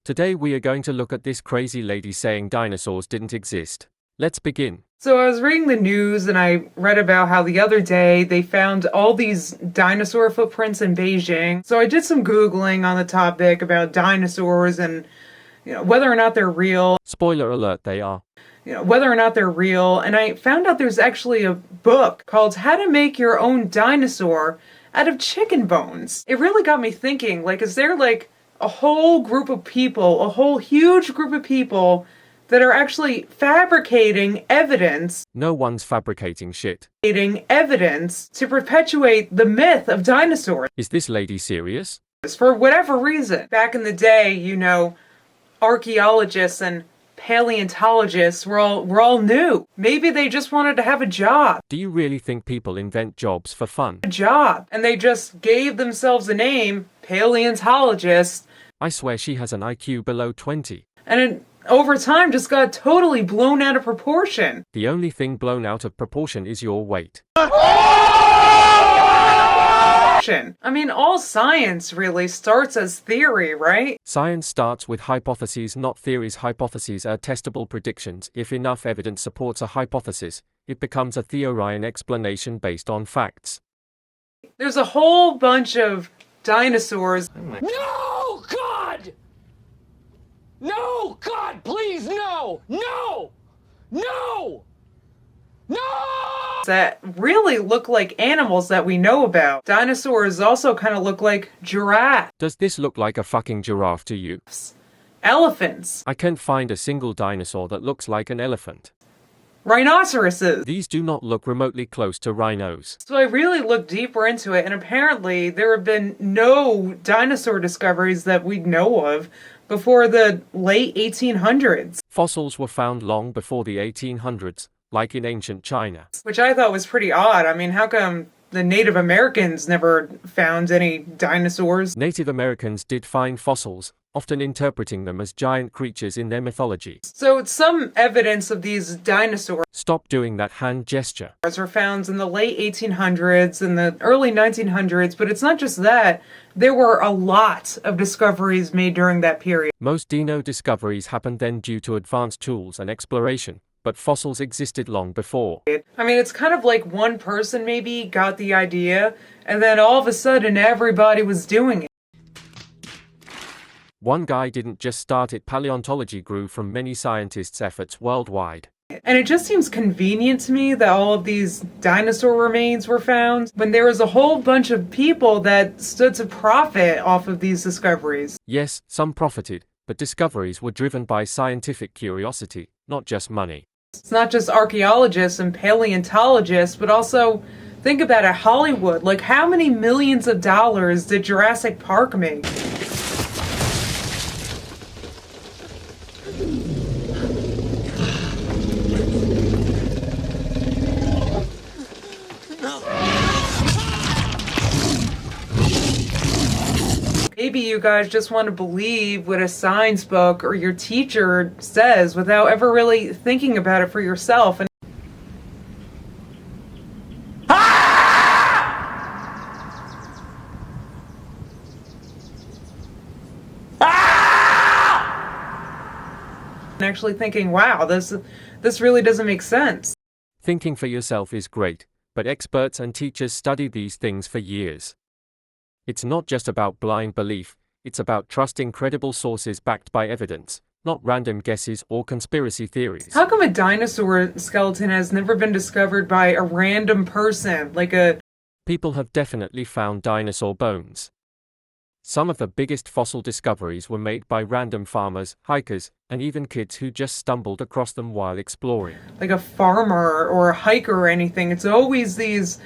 Today we are going to look at this crazy lady saying dinosaurs didn't exist. Let's begin. So I was reading the news and I read about how the other day they found all these dinosaur footprints in Beijing. So I did some Googling on the topic about dinosaurs and whether or not they're real. Spoiler alert, they are. Whether or not they're real. And I found out there's actually a book called How to Make Your Own Dinosaur Out of Chicken Bones. It really got me thinking, is there a whole group of people, a whole huge group of people that are actually fabricating evidence. No one's fabricating shit. Evidence to perpetuate the myth of dinosaurs. Is this lady serious? For whatever reason. Back in the day, archaeologists and paleontologists were all new. Maybe they just wanted to have a job. Do you really think people invent jobs for fun? A job. And they just gave themselves a name, paleontologist. I swear she has an IQ below 20. And it, over time, just got totally blown out of proportion. The only thing blown out of proportion is your weight. I mean, all science really starts as theory, right? Science starts with hypotheses, not theories. Hypotheses are testable predictions. If enough evidence supports a hypothesis, it becomes a theory, an explanation based on facts. There's a whole bunch of dinosaurs. No, God! No, God, please, no! No! No! No! That really look like animals that we know about. Dinosaurs also kind of look like giraffes. Does this look like a fucking giraffe to you? Elephants. I can't find a single dinosaur that looks like an elephant. Rhinoceroses. These do not look remotely close to rhinos. So I really looked deeper into it, and apparently there have been no dinosaur discoveries that we know of before the late 1800s. Fossils were found long before the 1800s, like in ancient China. Which I thought was pretty odd. I mean, how come the Native Americans never found any dinosaurs? Native Americans did find fossils, often interpreting them as giant creatures in their mythology. So some evidence of these dinosaurs Stop doing that hand gesture. were found in the late 1800s and the early 1900s, but it's not just that. There were a lot of discoveries made during that period. Most dino discoveries happened then due to advanced tools and exploration, but fossils existed long before. I mean, it's kind of like one person maybe got the idea, and then all of a sudden everybody was doing it. One guy didn't just start it. Paleontology grew from many scientists' efforts worldwide. And it just seems convenient to me that all of these dinosaur remains were found when there was a whole bunch of people that stood to profit off of these discoveries. Yes, some profited, but discoveries were driven by scientific curiosity, not just money. It's not just archaeologists and paleontologists, but also, think about it, Hollywood. How many millions of dollars did Jurassic Park make? Maybe you guys just want to believe what a science book or your teacher says without ever really thinking about it for yourself. And actually thinking, wow, this really doesn't make sense. Thinking for yourself is great, but experts and teachers study these things for years. It's not just about blind belief, it's about trusting credible sources backed by evidence, not random guesses or conspiracy theories. How come a dinosaur skeleton has never been discovered by a random person, People have definitely found dinosaur bones. Some of the biggest fossil discoveries were made by random farmers, hikers, and even kids who just stumbled across them while exploring. like a farmer or a hiker or anything? It's always these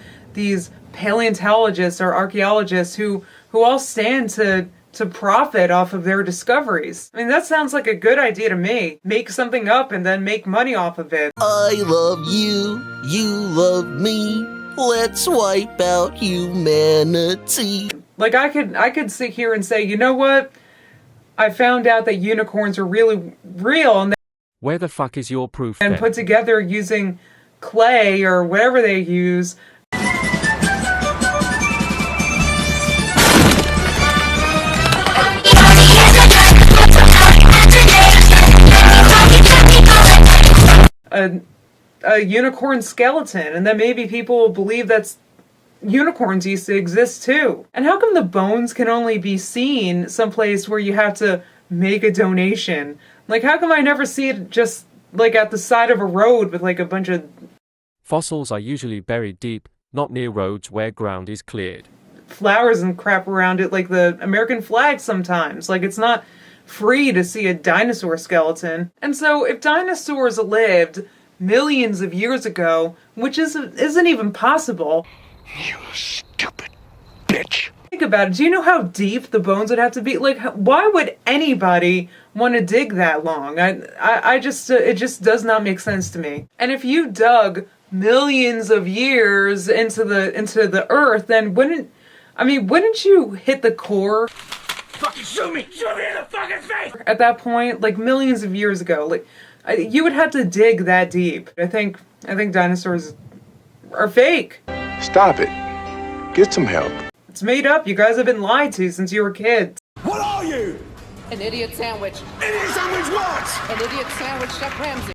paleontologists or archaeologists who all stand to profit off of their discoveries. I mean, that sounds like a good idea to me. Make something up and then make money off of it. I love you, you love me. Let's wipe out humanity. I could sit here and say, you know what? I found out that unicorns are really real and Where the fuck is your proof then then? put together using clay or whatever they use. a unicorn skeleton, and then maybe people believe that's unicorns used to exist too. And how come the bones can only be seen someplace where you have to make a donation? Like, how come I never see it just like at the side of a road with like a bunch of... Fossils are usually buried deep, not near roads where ground is cleared. Flowers and crap around it, like the American flag sometimes. Like, it's not free to see a dinosaur skeleton. And so if dinosaurs lived millions of years ago, which isn't even possible... You stupid bitch. Think about it. Do you know how deep the bones would have to be? Like, why would anybody want to dig that long? I just, it just does not make sense to me. And if you dug millions of years into the earth, then wouldn't you hit the core? Fucking shoot me! Shoot me in the fucking face! At that point, like millions of years ago, like you would have to dig that deep. I think dinosaurs are fake. Stop it. Get some help. It's made up. You guys have been lied to since you were kids. What are you? An idiot sandwich. Idiot sandwich what? An idiot sandwich, Chef Ramsay.